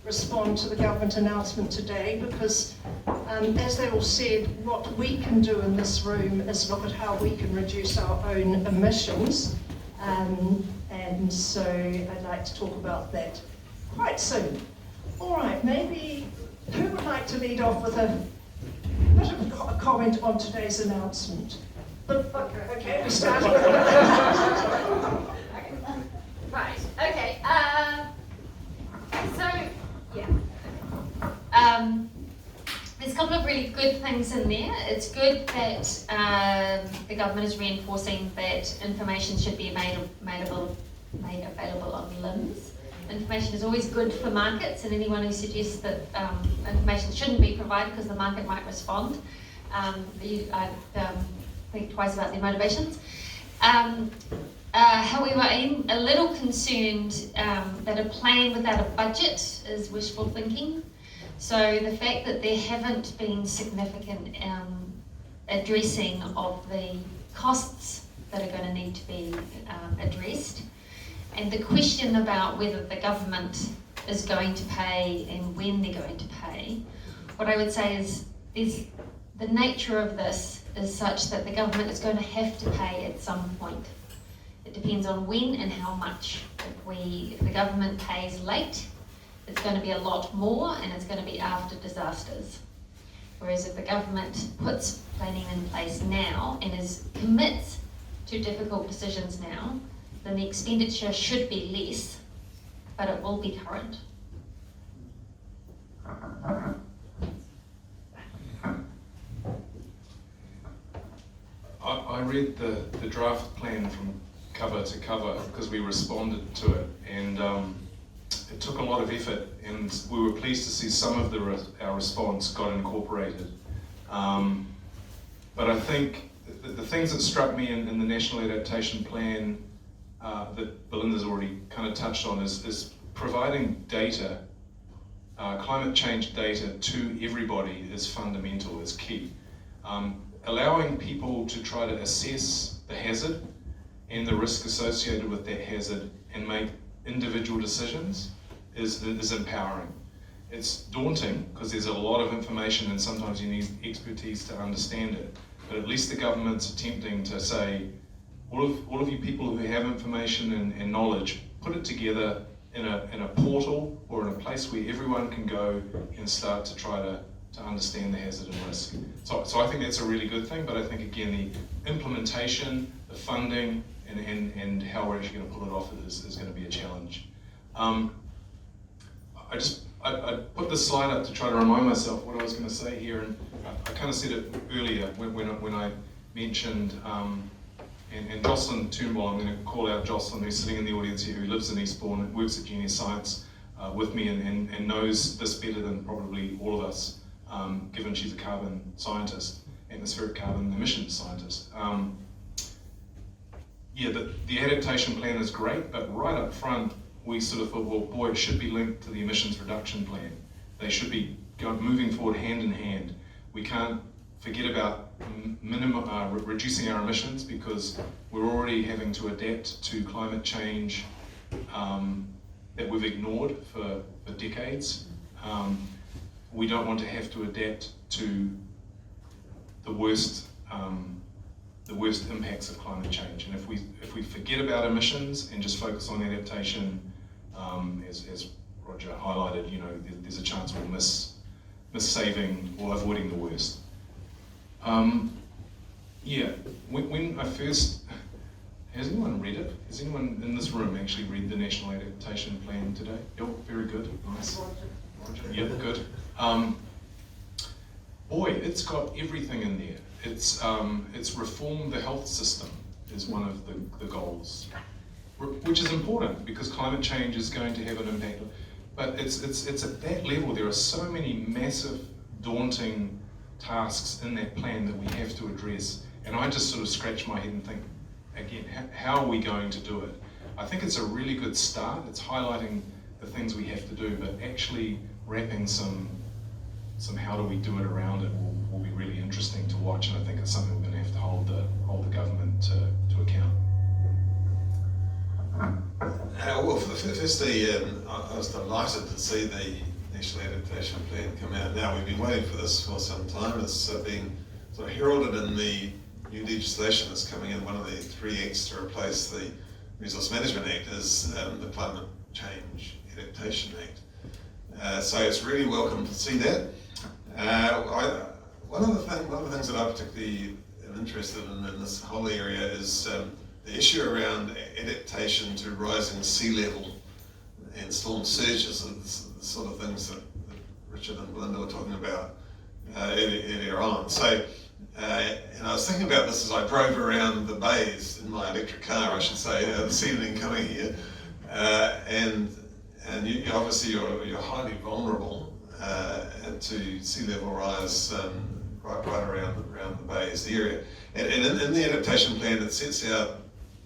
respond to the government announcement today because, as they all said, what we can do in this room is look at how we can reduce our own emissions. And so I'd like to talk about that quite soon. All right, maybe who would like to lead off with a bit of a comment on today's announcement? Okay, we start with Right, okay. There's a couple of really good things in there. It's good that the government is reinforcing that information should be made available on LIMS. Information is always good for markets, and anyone who suggests that information shouldn't be provided because the market might respond, I think twice about their motivations. However, I'm a little concerned that a plan without a budget is wishful thinking. So the fact that there haven't been significant addressing of the costs that are going to need to be addressed, and the question about whether the government is going to pay and when they're going to pay, what I would say is the nature of this is such that the government is going to have to pay at some point. It depends on when and how much. If the government pays late, it's going to be a lot more, and it's going to be after disasters. Whereas if the government puts planning in place now and commits to difficult decisions now, then the expenditure should be less, but it will be current. I read the draft plan from cover to cover because we responded to it, and it took a lot of effort, and we were pleased to see some of our response got incorporated. But I think the things that struck me in the National Adaptation Plan that Belinda's already kind of touched on is providing data, climate change data to everybody is fundamental, is key. Allowing people to try to assess the hazard and the risk associated with that hazard and make individual decisions is empowering. It's daunting because there's a lot of information and sometimes you need expertise to understand it, but at least the government's attempting to say, all of you people who have information and knowledge, put it together in a portal or in a place where everyone can go and start to try to understand the hazard and risk. So I think that's a really good thing, but I think again the implementation, the funding, and how we're actually going to pull it off is going to be a challenge. I put this slide up to try to remind myself what I was going to say here, and I kind of said it earlier when I mentioned, and Jocelyn Turnbull, I'm going to call out Jocelyn, who's sitting in the audience here, who lives in Eastbourne and works at Genius Science with me and knows this better than probably all of us, given she's a carbon scientist, atmospheric carbon emissions scientist. The adaptation plan is great, but right up front, we sort of thought, well, boy, it should be linked to the emissions reduction plan. They should be moving forward hand in hand. We can't forget about reducing our emissions because we're already having to adapt to climate change that we've ignored for decades. We don't want to have to adapt to the worst impacts of climate change. And if we forget about emissions and just focus on adaptation, as Roger highlighted, there's a chance we'll miss saving or avoiding the worst. When I first, has anyone read it? Has anyone in this room actually read the National Adaptation Plan today? Yep, very good, nice. Roger, yep, good. Boy, it's got everything in there. It's reform the health system is one of the goals, which is important because climate change is going to have an impact. But it's at that level. There are so many massive, daunting tasks in that plan that we have to address. And I just sort of scratch my head and think, again, how are we going to do it? I think it's a really good start. It's highlighting the things we have to do, but actually wrapping some how do we do it around it will be really interesting to watch, and I think it's something we're going to have to hold the government to account. Well, firstly, I was delighted to see National Adaptation Plan come out. Now, we've been waiting for this for some time. It's being sort of heralded in the new legislation that's coming in. One of the 3 acts to replace the Resource Management Act is the Climate Change Adaptation Act. So it's really welcome to see that. One of the things that I particularly am interested in this whole area is the issue around adaptation to rising sea level and storm surges, and the sort of things that Richard and Belinda were talking about earlier on. So, and I was thinking about this as I drove around the bays in my electric car, I should say, this evening coming here, and you obviously you're highly vulnerable to sea level rise right around the bays, the area. And in the adaptation plan, it sets out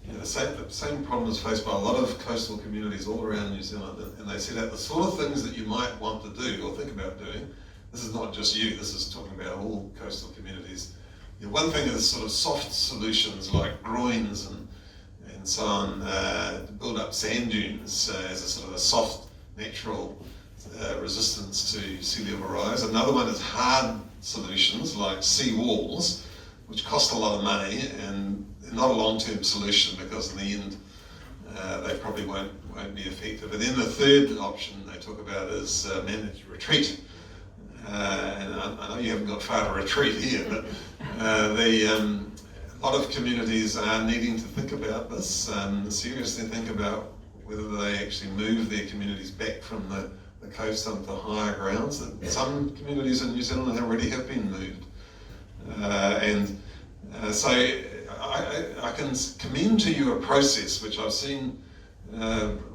the same problems faced by a lot of coastal communities all around New Zealand, and they set out the sort of things that you might want to do or think about doing. This is not just you, this is talking about all coastal communities. One thing is sort of soft solutions like groins and so on, to build up sand dunes as a sort of a soft, natural resistance to sea level rise. Another one is hard solutions like sea walls, which cost a lot of money and not a long-term solution, because in the end they probably won't be effective. And then the third option they talk about is managed retreat. And I know you haven't got far to retreat here, but a lot of communities are needing to think about this, seriously think about whether they actually move their communities back from the coast onto higher grounds. Some communities in New Zealand already have been moved. So I can commend to you a process which I've seen,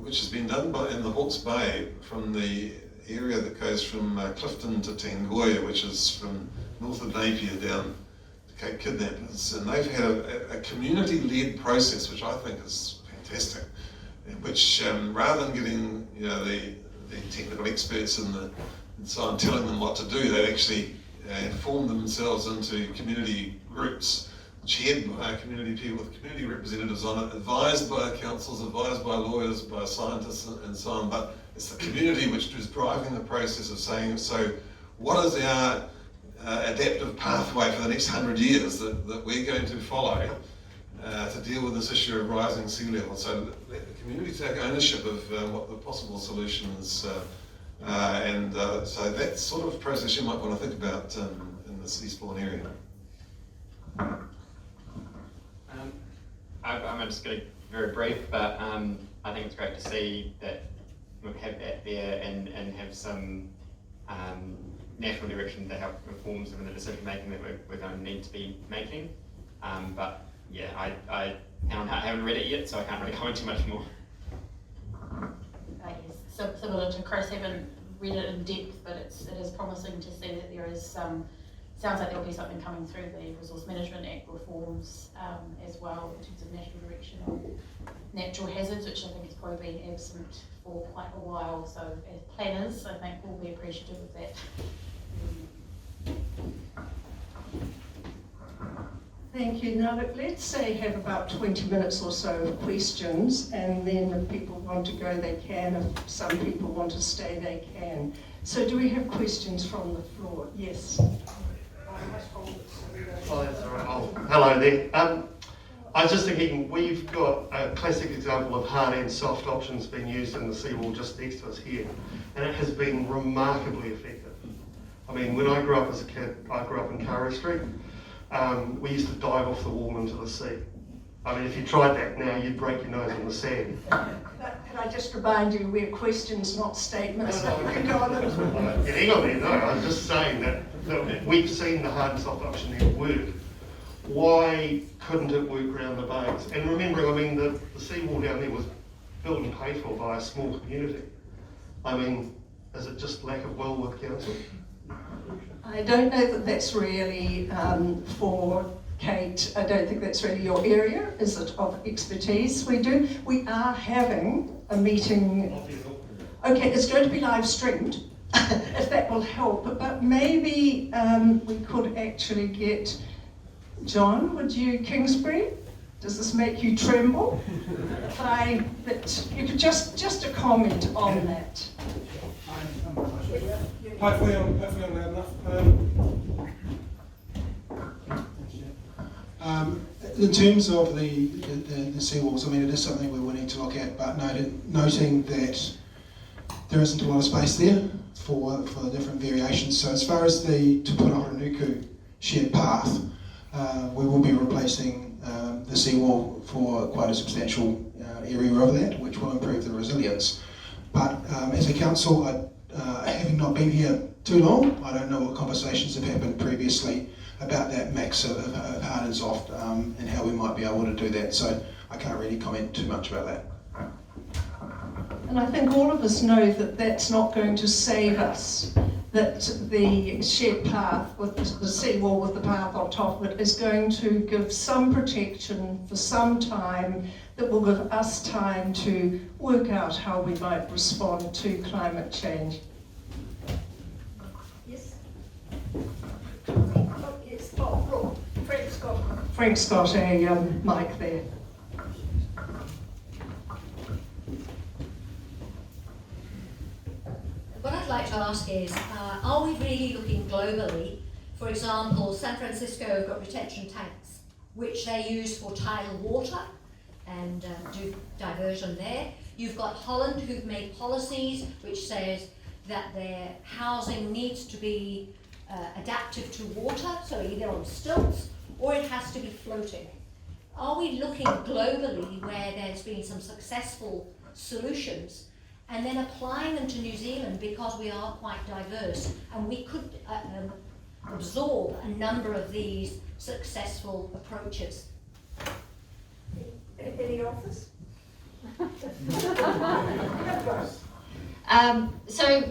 which has been done in the Hawke's Bay, from the area that goes from Clifton to Tangoia, which is from north of Napier down to Cape Kidnappers. And they've had a community-led process, which I think is fantastic, in which rather than getting the technical experts and so on telling them what to do, they actually formed themselves into community groups, chaired by community people with community representatives on it, advised by councils, advised by lawyers, by scientists and so on. But it's the community which is driving the process of saying, so what is our adaptive pathway for the next 100 years that we're going to follow to deal with this issue of rising sea level? So let the community take ownership of what the possible solutions so that sort of process you might want to think about in this Eastbourne area. I'm just going to be very brief, but I think it's great to see that we have that there and have some national direction to help inform some of the decision making that we're going to need to be making. But yeah, I haven't read it yet, so I can't really comment too much more. Yes, so similar to Chris, haven't read it in depth, but it is promising to see that there is sounds like there'll be something coming through the Resource Management Act reforms as well, in terms of national direction on natural hazards, which I think has probably been absent for quite a while. So as planners, I think we'll be appreciative of that. Thank you. Now let's say have about 20 minutes or so of questions, and then if people want to go they can, if some people want to stay they can. So do we have questions from the floor? Yes. Hello there. I was just thinking, we've got a classic example of hard and soft options being used in the seawall just next to us here, and it has been remarkably effective. I mean, when I grew up as a kid, I grew up in Kara Street. We used to dive off the wall into the sea. I mean, if you tried that now, you'd break your nose on the sand. Could I just remind you, we're questions, not statements, that you can go on and... Hang on there, no, I'm just saying that we've seen the hard and soft option there work. Why couldn't it work around the bays? And remembering, I mean, the seawall down there was built and paid for by a small community. I mean, is it just lack of will with council? I don't know that that's really for Kate. I don't think that's really your area, is it, of expertise? We are having a meeting. Okay, it's going to be live streamed, if that will help. But maybe we could actually get John. Would you, Kingsbury? Does this make you tremble? That you could just a comment on that. Hopefully I'm loud enough. In terms of the seawalls, I mean, it is something we will need to look at, but noting that there isn't a lot of space there for the different variations. So as far as the Te Puna shared path, we will be replacing the seawall for quite a substantial area of that, which will improve the resilience. But as a council, having not been here too long, I don't know what conversations have happened previously about that mix of hard and soft and how we might be able to do that. So I can't really comment too much about that. And I think all of us know that that's not going to save us, that the shared path with the seawall with the path on top of it is going to give some protection for some time, that will give us time to work out how we might respond to climate change. Yes. Yes. Oh, look, Frank's got a mic there. What I'd like to ask is, are we really looking globally? For example, San Francisco have got retention tanks, which they use for tidal water and do diversion there. You've got Holland, who've made policies which says that their housing needs to be adaptive to water, so either on stilts or it has to be floating. Are we looking globally where there's been some successful solutions and then applying them to New Zealand, because we are quite diverse and we could absorb a number of these successful approaches? Any offers? So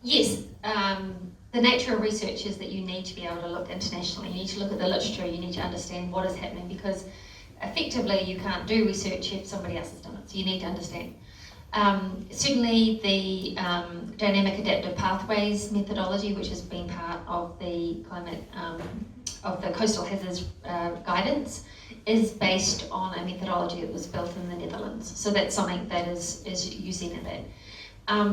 yes, the nature of research is that you need to be able to look internationally. You need to look at the literature. You need to understand what is happening, because effectively you can't do research if somebody else has done it. So you need to understand. Certainly the dynamic adaptive pathways methodology, which has been part of the climate of the coastal hazards guidance, is based on a methodology that was built in the Netherlands. So that's something that is using it.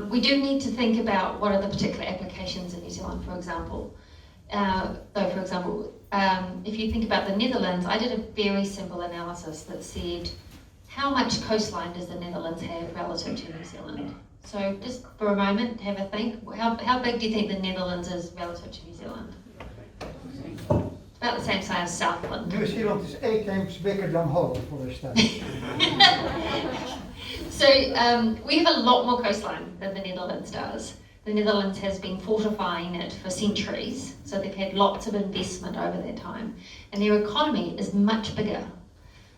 We do need to think about what are the particular applications in New Zealand, for example. If you think about the Netherlands, I did a very simple analysis that said, how much coastline does the Netherlands have relative to New Zealand? So just for a moment, have a think. How big do you think the Netherlands is relative to New Zealand? It's about the same size as Southland. New Zealand is 8 times bigger than Holland, for instance. So we have a lot more coastline than the Netherlands does. The Netherlands has been fortifying it for centuries, so they've had lots of investment over that time, and their economy is much bigger.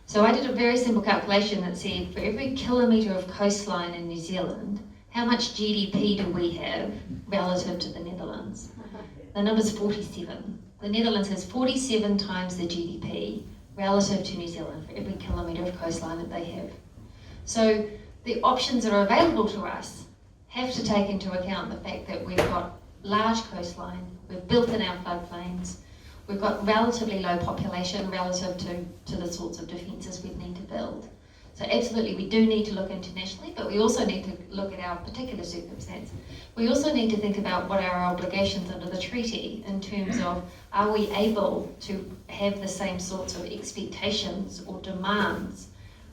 So I did a very simple calculation that said, for every kilometre of coastline in New Zealand, how much GDP do we have relative to the Netherlands? The number's 47. The Netherlands has 47 times the GDP relative to New Zealand for every kilometre of coastline that they have. So the options that are available to us have to take into account the fact that we've got large coastline, we've built in our floodplains, we've got relatively low population relative to the sorts of defences we need to build. So absolutely, we do need to look internationally, but we also need to look at our particular circumstance. We also need to think about what are our obligations under the treaty in terms of, are we able to have the same sorts of expectations or demands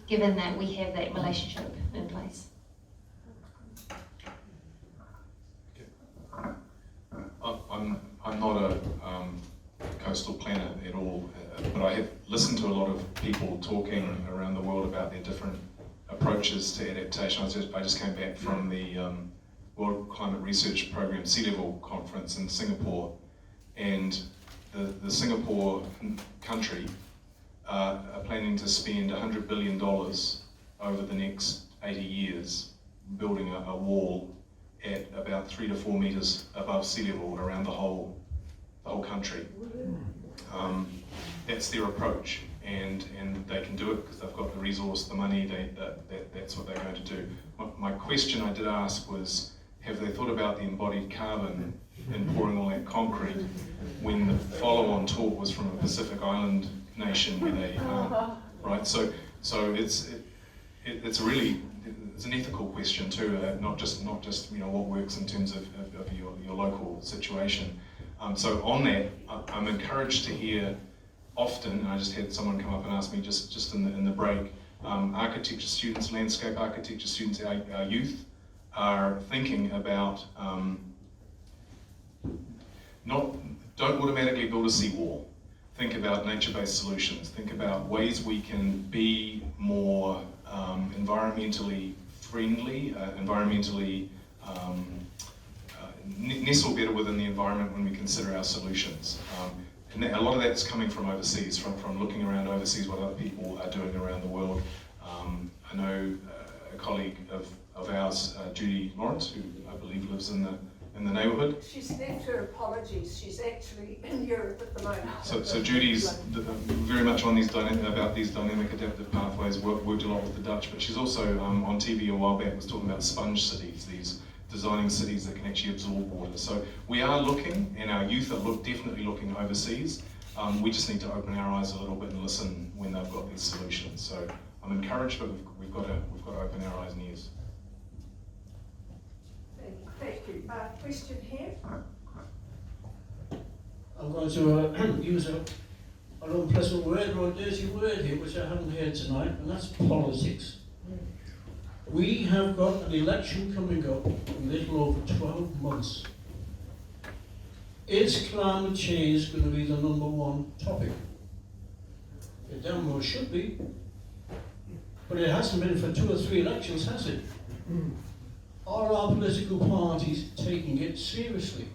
given that we have that relationship in place? I'm not a coastal planner at all, but I have listened to a lot of people talking around the world about their different approaches to adaptation. I just came back from the World Climate Research Program Sea Level Conference in Singapore, and the Singapore country are planning to spend $100 billion over the next 80 years building a wall at about 3 to 4 meters above sea level around the whole country. That's their approach, and they can do it because they've got the resource, the money. That's what they're going to do. My question I did ask was, have they thought about the embodied carbon in pouring all that concrete when the follow-on talk was from a Pacific Island nation where they right? So it's really it's an ethical question too, not just what works in terms of your local situation. So on that, I'm encouraged to hear often, and I just had someone come up and ask me just in the break, architecture students, landscape architecture students, our youth are thinking about don't automatically build a seawall. Think about nature-based solutions. Think about ways we can be more environmentally friendly, nestle better within the environment when we consider our solutions. And a lot of that's coming from overseas, from looking around overseas what other people are doing around the world. I know a colleague of ours, Judy Lawrence, who I believe lives in the neighbourhood. She's left her apologies. She's actually in Europe at the moment. So Judy's very much on these dynamic adaptive pathways. Worked a lot with the Dutch, but she's also on TV a while back was talking about sponge cities. These designing cities that can actually absorb water. So we are looking, and our youth are definitely looking overseas. We just need to open our eyes a little bit and listen when they've got these solutions. So I'm encouraged, but we've got to open our eyes and ears. Thank you. Question here? I'm going to use an unpleasant word or a dirty word here, which I haven't heard tonight, and that's politics. We have got an election coming up in a little over 12 months. Is climate change going to be the #1 topic? It damn well should be. But it hasn't been for 2 or 3 elections, has it? Are our political parties taking it seriously?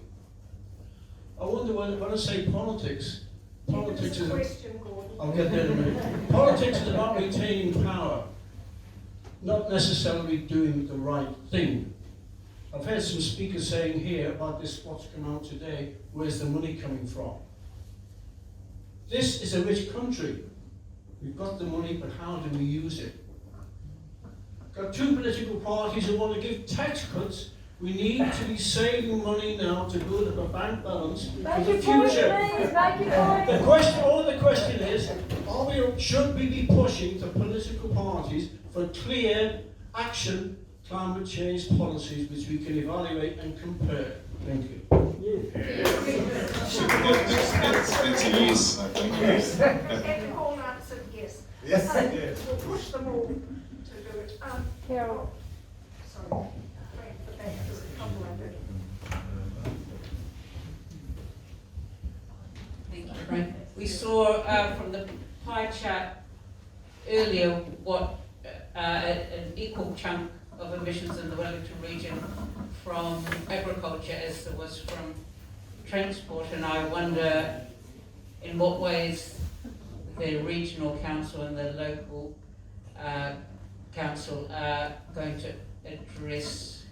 I wonder when I say politics is... Question, Gordon. I'll get there in a minute. Politics is about retaining power, not necessarily doing the right thing. I've heard some speakers saying here about this, what's come out today, where's the money coming from? This is a rich country. We've got the money, but how do we use it? Got 2 political parties who want to give tax cuts. We need to be saving money now to build up a bank balance for the future. The question is, should we be pushing the political parties for clear action climate change policies which we can evaluate and compare? Thank you. It's a yes, I think. Yes. And Paul answered yes. Yes. We'll push them all to do it. Carol. Sorry. Frank, the back is a couple of it. Thank you, Frank. We saw from the pie chart earlier what an equal chunk of emissions in the Wellington region from agriculture as there was from transport, and I wonder in what ways the regional council and the local council are going to address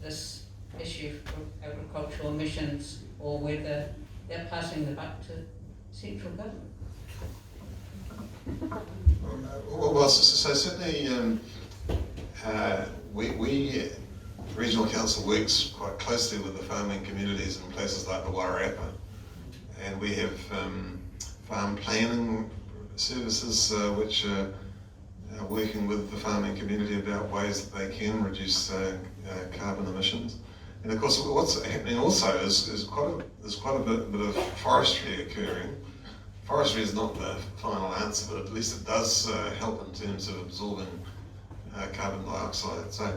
this issue for agricultural emissions, or whether they're passing the buck to central government. Well, so certainly we regional council works quite closely with the farming communities in places like the Wairarapa, and we have farm planning services which are working with the farming community about ways that they can reduce carbon emissions. And of course, what's happening also is quite a bit of forestry occurring. Forestry is not the final answer, but at least it does help in terms of absorbing carbon dioxide. So,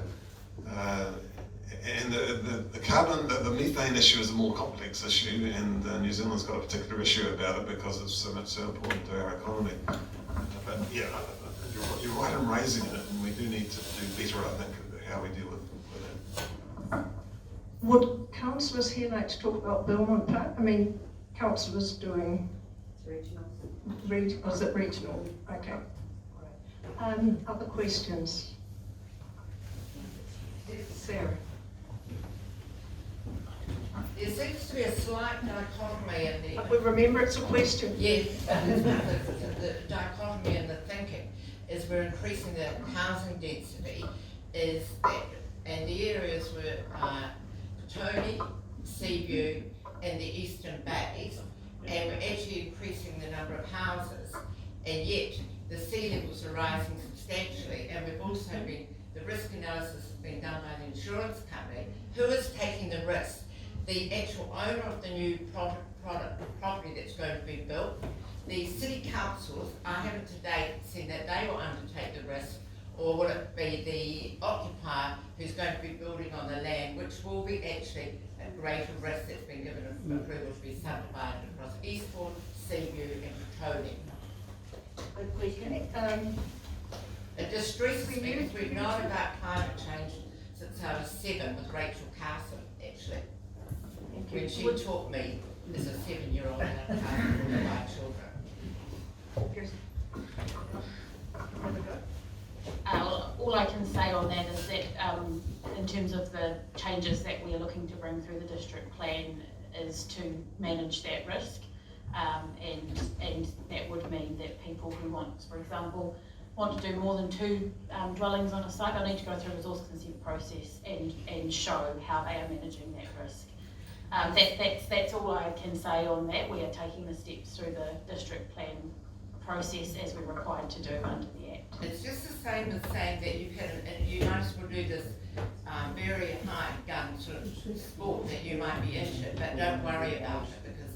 and the methane issue is a more complex issue, and New Zealand's got a particular issue about it because it's so important to our economy. But yeah, you're right in raising it, and we do need to do better, I think, how we deal with it. Would councillors here like to talk about Belmont Park? I mean, councillors doing... Is it regional? Okay. Other questions? Sarah. There seems to be a slight dichotomy in the... But remember, it's a question. Yes, the dichotomy in the thinking is we're increasing the housing density, is that, and the areas were Tony, Seaview, and the Eastern Bays, and we're actually increasing the number of houses, and yet the sea levels are rising substantially, and we've also been the risk analysis has been done by the insurance company. Who is taking the risk? The actual owner of the new property that's going to be built. The city councils, I haven't to date seen that they will undertake the risk, or will it be the occupier who's going to be building on the land, which will be actually a greater risk that's been given approval to be subdivided across Eastbourne, Seaview and Petone. Okay. It distresses me because we've known about climate change since I was 7 with Rachel Carson, actually. When she taught me as a 7-year-old how to parent all of our children. All I can say on that is that in terms of the changes that we are looking to bring through the district plan is to manage that risk, and that would mean that people who want, for example, want to do more than 2 dwellings on a site, they'll need to go through a resource consent process and show how they are managing that risk. That's all I can say on that. We are taking the steps through the district plan process as we're required to do under the Act. It's just the same as saying that you might as well do this very high gun sort of sport that you might be injured, but don't worry about it because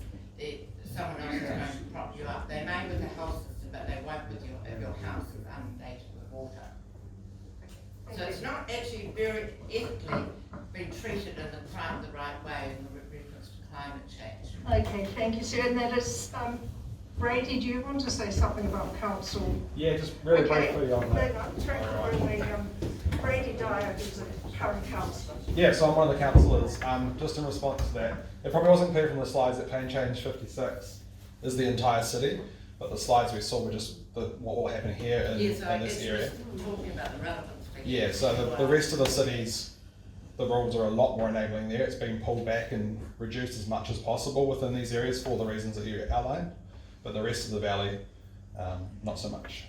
someone else is going to prop you up. They may with the health system, but they won't with if your house is inundated with water. So it's not actually very ethically been treated in the right way in reference to climate change. Okay, thank you, Sue. And that is, Brady, do you want to say something about council? Yeah, just really briefly on that. Brady Dyer, who's a current councillor. Yeah, so I'm one of the councillors. Just in response to that, it probably wasn't clear from the slides that Plan Change 56 is the entire city, but the slides we saw were just what will happen here in this area. Talking about the relevance. Yeah, so the rest of the cities, the rules are a lot more enabling there. It's been pulled back and reduced as much as possible within these areas for the reasons that you outlined, but the rest of the valley, not so much.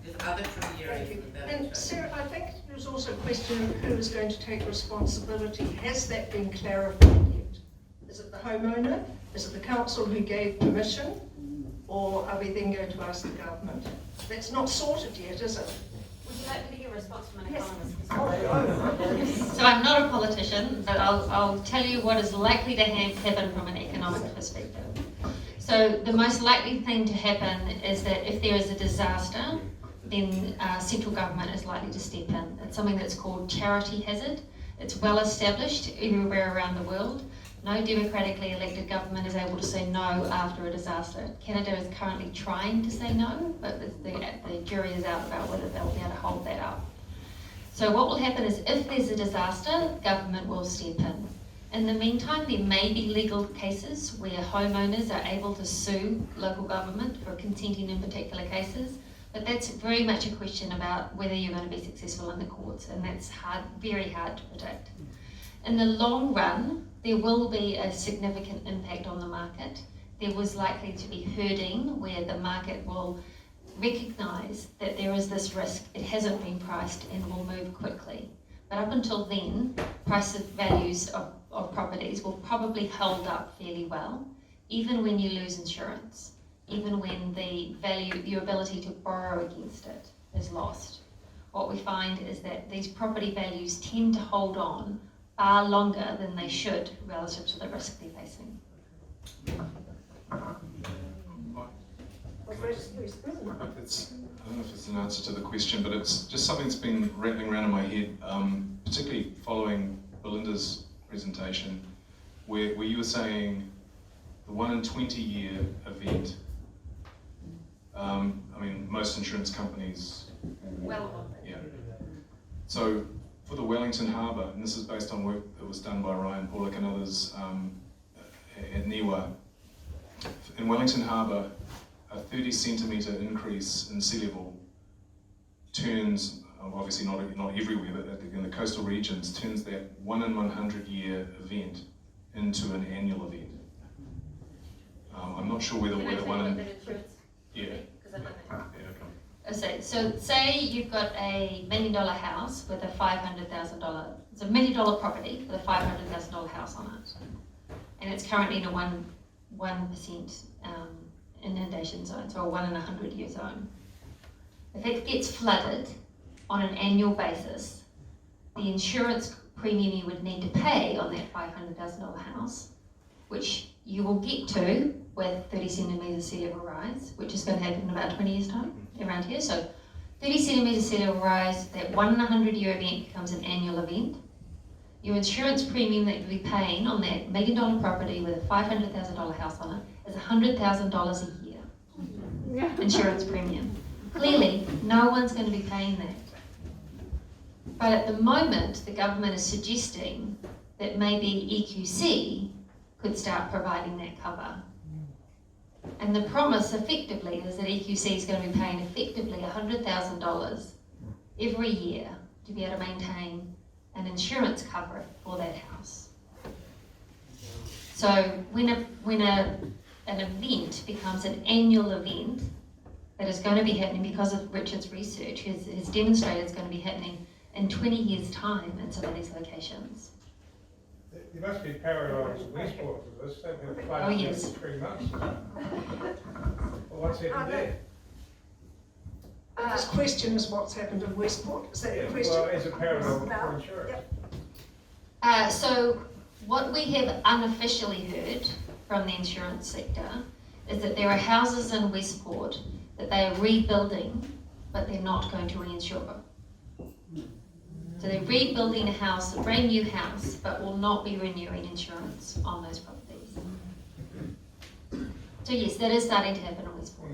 There's other tricky areas in the valley. And Sarah, I think there's also a question of who is going to take responsibility. Has that been clarified yet? Is it the homeowner? Is it the council who gave permission? Or are we then going to ask the government? That's not sorted yet, is it? Would you like to hear a response from an economist? So I'm not a politician, but I'll tell you what is likely to happen from an economic perspective. So the most likely thing to happen is that if there is a disaster, then central government is likely to step in. It's something that's called charity hazard. It's well established everywhere around the world. No democratically elected government is able to say no after a disaster. Canada is currently trying to say no, but the jury is out about whether they'll be able to hold that up. So what will happen is if there's a disaster, government will step in. In the meantime, there may be legal cases where homeowners are able to sue local government for consenting in particular cases, but that's very much a question about whether you're going to be successful in the courts, and that's hard, very hard to predict. In the long run, there will be a significant impact on the market. There was likely to be herding where the market will recognise that there is this risk, it hasn't been priced and will move quickly. But up until then, price of values of properties will probably hold up fairly well, even when you lose insurance, even when the value, your ability to borrow against it is lost. What we find is that these property values tend to hold on far longer than they should relative to the risk they're facing. I don't know if it's an answer to the question, but it's just something that's been rattling around in my head, particularly following Belinda's presentation, where you were saying the 1 in 20 year event. I mean, most insurance companies, yeah. So for the Wellington Harbour, and this is based on work that was done by Ryan Bullock and others at Niwa, in Wellington Harbour, a 30 centimetre increase in sea level turns, obviously not everywhere, but in the coastal regions, turns that 1 in 100 year event into an annual event. I'm not sure whether we're the one in... Yeah. So say you've got a $1 million house with a $500,000, it's a $1 million property with a $500,000 house on it. And it's currently in a 1% inundation zone, so a 1 in 100 year zone. If it gets flooded on an annual basis, the insurance premium you would need to pay on that $500,000 house, which you will get to with 30 centimetres sea level rise, which is going to happen in about 20 years' time around here. So 30 centimetres sea level rise, that 1 in a 100-year event becomes an annual event. Your insurance premium that you'll be paying on that $1 million property with a $500,000 house on it is $100,000 a year. Insurance premium. Clearly, no one's going to be paying that. But at the moment, the government is suggesting that maybe EQC could start providing that cover. And the promise effectively is that EQC is going to be paying effectively $100,000 every year to be able to maintain an insurance cover for that house. So when an event becomes an annual event that is going to be happening because of Richard's research, has demonstrated it's going to be happening in 20 years' time in some of these locations. There must be parallels in Westport to this. They've been Oh, playing yes. for 3 months. Well, what's happened there? This question is what's happened in Westport. Is that the question? Well, as a parallel No. for insurance. Yep. So what we have unofficially heard from the insurance sector is that there are houses in Westport that they are rebuilding, but they're not going to reinsure. So they're rebuilding a house, a brand new house, but will not be renewing insurance on those properties. So yes, that is starting to happen in Westport.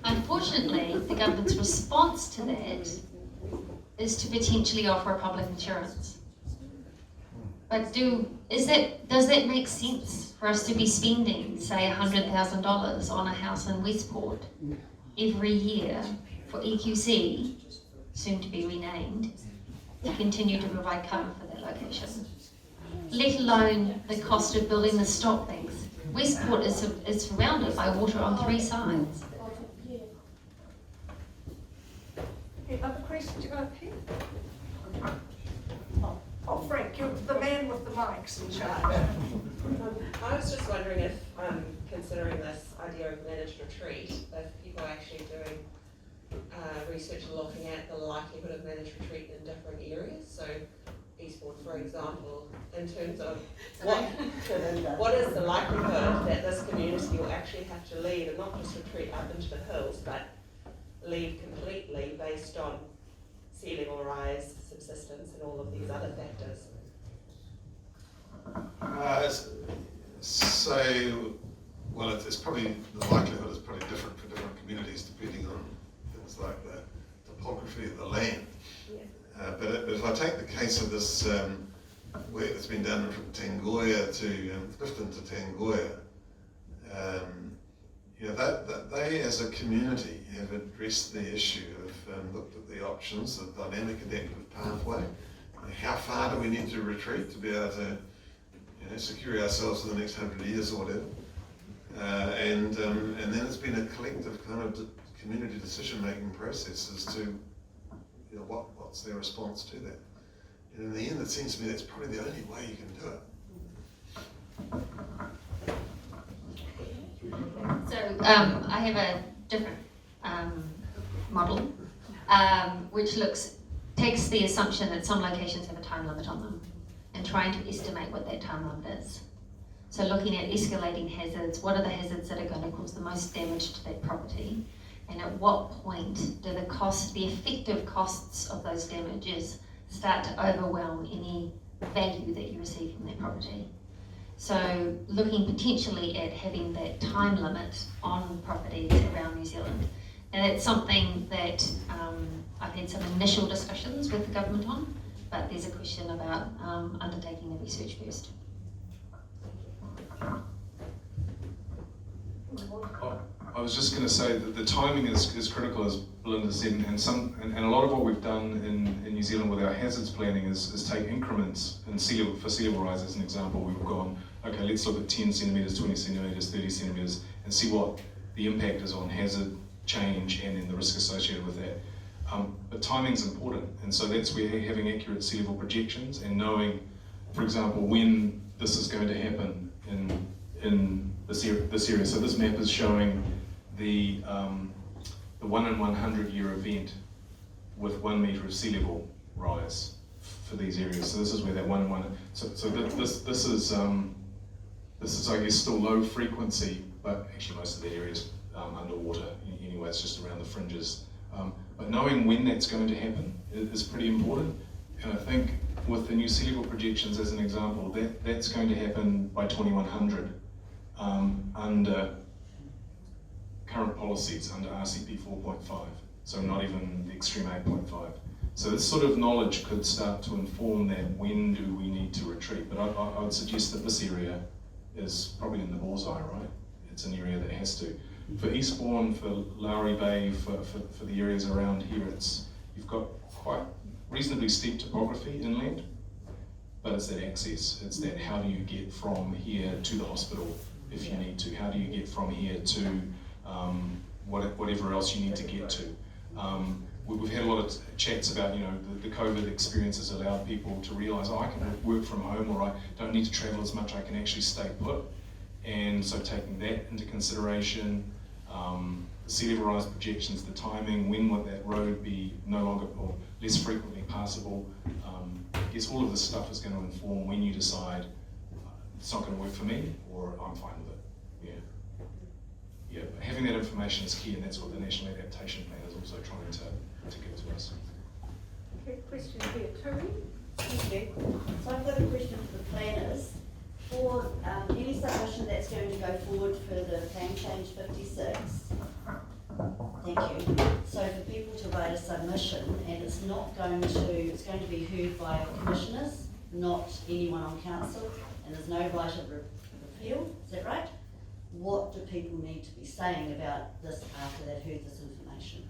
Unfortunately, the government's response to that is to potentially offer a public insurance. But does that make sense for us to be spending, say, $100,000 on a house in Westport every year for EQC, soon to be renamed, to continue to provide cover for that location? Let alone the cost of building the stop banks. Westport is surrounded by water on 3 sides. Any other questions up here? Oh, Frank, you're the man with the mics in charge. I was just wondering if, considering this idea of managed retreat, if people are actually doing research and looking at the likelihood of managed retreat in different areas. So Eastbourne, for example, in terms of what is the likelihood that this community will actually have to leave and not just retreat up into the hills, but leave completely based on sea level rise, subsistence, and all of these other factors. It's probably, the likelihood is probably different for different communities depending on things like the topography of the land. Yeah. But if I take the case of this work that's been done from Tangoia to Clifton to Tangoia, that they as a community have addressed the issue of looked at the options, the dynamic adaptive pathway, how far do we need to retreat to be able to secure ourselves for the next 100 years or whatever. And then it's been a collective kind of community decision-making process as to what's their response to that. And in the end, it seems to me that's probably the only way you can do it. So I have a different model, which takes the assumption that some locations have a time limit on them and trying to estimate what that time limit is. So looking at escalating hazards, what are the hazards that are going to cause the most damage to that property, and at what point do the effective costs of those damages start to overwhelm any value that you receive from that property. So looking potentially at having that time limit on properties around New Zealand. And it's something that I've had some initial discussions with the government on, but there's a question about undertaking the research first. I was just going to say that the timing is critical, as Belinda said, and a lot of what we've done in New Zealand with our hazards planning is take increments. And for sea level rise, as an example, we've gone, okay, let's look at 10 centimetres, 20 centimetres, 30 centimetres, and see what the impact is on hazard change and then the risk associated with that. But timing's important, and so that's where having accurate sea level projections and knowing, for example, when this is going to happen in this area. So this map is showing the 1 in 100 year event with 1 metre of sea level rise. for these areas. So this is where that 1 in 1. So this is I guess still low frequency, but actually most of the areas underwater anyway. It's just around the fringes. But knowing when that's going to happen is pretty important. And I think with the new sea level projections as an example, that's going to happen by 2100 under current policies, under RCP 4.5. So not even the extreme 8.5. So this sort of knowledge could start to inform that when do we need to retreat. But I would suggest that this area is probably in the bullseye, right? It's an area that has to. For Eastbourne, for Lowry Bay, for the areas around here, you've got quite reasonably steep topography inland, but it's that access. It's that how do you get from here to the hospital if you need to? How do you get from here to whatever else you need to get to? We've had a lot of chats about, the COVID experience has allowed people to realise, I can work from home, or I don't need to travel as much, I can actually stay put. And so taking that into consideration, the sea level rise projections, the timing, when would that road be no longer or less frequently passable, I guess all of this stuff is going to inform when you decide it's not going to work for me, or I'm fine with it. Yeah, but having that information is key, and that's what the National Adaptation Plan is also trying to give to us. Okay, question here, Tony. Thank you. So I've got a question for the planners. For any submission that's going to go forward for the Plan Change 56, thank you. So for people to write a submission, and it's going to be heard by our commissioners, not anyone on council, and there's no right of appeal, is that right? What do people need to be saying about this after they've heard this information?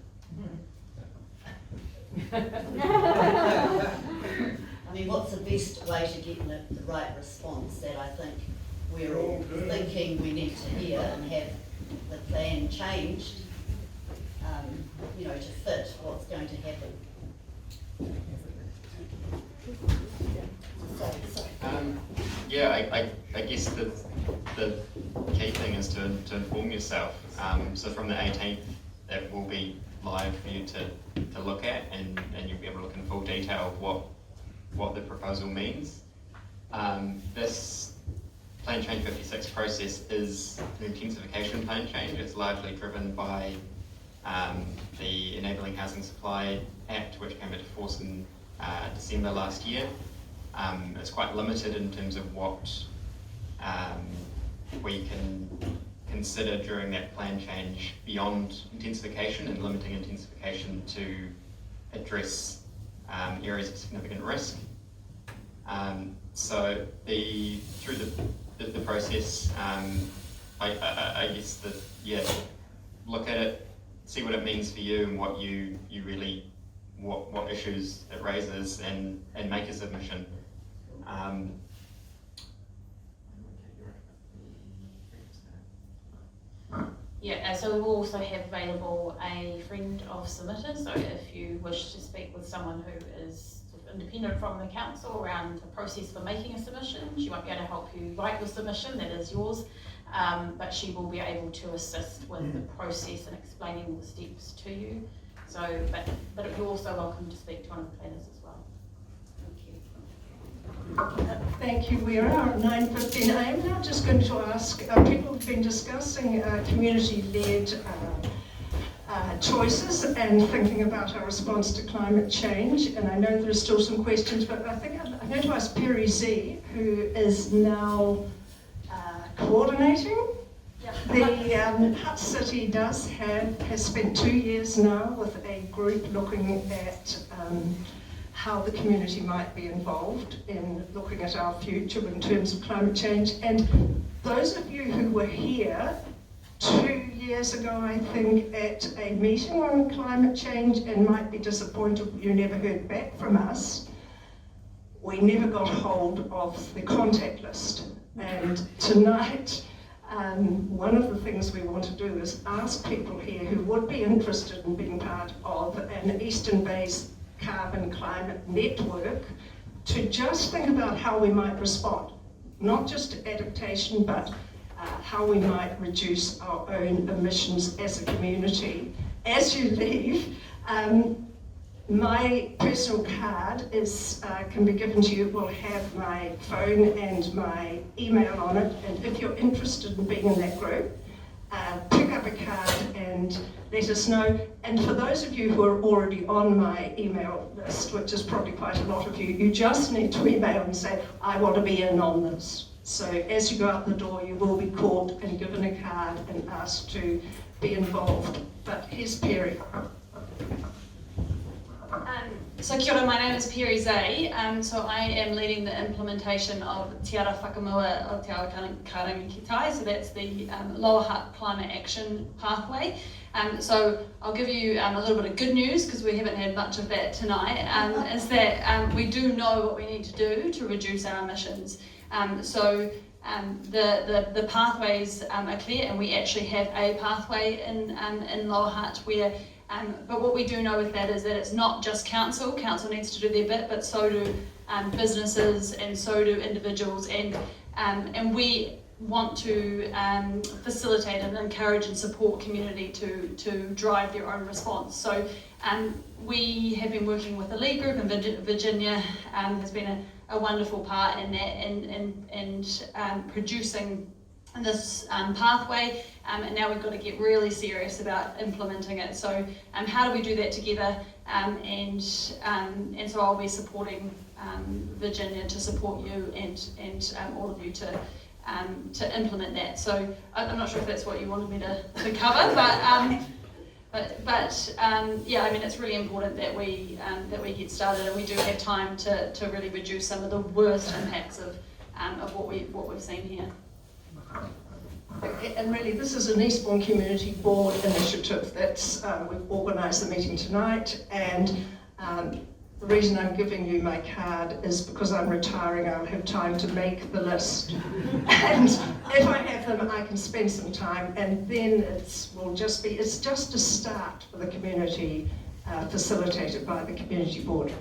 I mean, what's the best way to get the right response that I think we're all thinking we need to hear and have the plan changed, to fit what's going to happen? I guess the key thing is to inform yourself. So from the 18th, it will be live for you to look at, and you'll be able to look in full detail of what the proposal means. This Plan Change 56 process is an intensification plan change. It's largely driven by the Enabling Housing Supply Act, which came into force in December last year. It's quite limited in terms of what we can consider during that plan change beyond intensification, and limiting intensification to address areas of significant risk. So through the process, I guess look at it, see what it means for you and what you really what issues it raises, and make a submission. So we will also have available a friend of submitters, so if you wish to speak with someone who is sort of independent from the council around the process for making a submission, she won't be able to help you write your submission, that is yours, but she will be able to assist with the process and explaining the steps to you. So, but you're also welcome to speak to one of the planners as well. Thank you. We are at 9:15. I am now just going to ask, people have been discussing community-led choices and thinking about our response to climate change, and I know there are still some questions, but I think I'm going to ask Perry Z, who is now coordinating. The Hutt City has spent 2 years now with a group looking at how the community might be involved in looking at our future in terms of climate change. And those of you who were here 2 years ago, I think, at a meeting on climate change and might be disappointed you never heard back from us, we never got hold of the contact list. And tonight, one of the things we want to do is ask people here who would be interested in being part of an Eastern-based carbon climate network to just think about how we might respond, not just to adaptation, but how we might reduce our own emissions as a community. As you leave, My personal card is can be given to you. It will have my phone and my email on it, and if you're interested in being in that group, pick up a card and let us know. And for those of you who are already on my email list, which is probably quite a lot of you, you just need to email and say, I want to be in on this. So as you go out the door, you will be called and given a card and asked to be involved. But here's Perry. So kia ora, my name is Perry Zay. So I am leading the implementation of Te Ara Whakamua o Te Awa Karangi Ki Tai, so that's the Lower Hutt Climate Action Pathway. So I'll give you a little bit of good news, because we haven't had much of that tonight, is that we do know what we need to do to reduce our emissions. The pathways are clear, and we actually have a pathway in Lower Hutt where but what we do know with that is that it's not just council. Council needs to do their bit, but so do businesses, and so do individuals, and we want to facilitate and encourage and support community to drive their own response. So we have been working with the lead group, and Virginia has been a wonderful part in that, and producing this pathway, and now we've got to get really serious about implementing it. So how do we do that together? And so I'll be supporting Virginia to support you and all of you to implement that. So I'm not sure if that's what you wanted me to cover, but yeah, I mean, it's really important that we get started, and we do have time to really reduce some of the worst impacts of what we've seen here. And really, this is an Eastbourne Community Board initiative that's, we've organised the meeting tonight, and the reason I'm giving you my card is because I'm retiring. I'll have time to make the list, and if I have them, I can spend some time, and then it's just a start for the community, facilitated by the Community Board.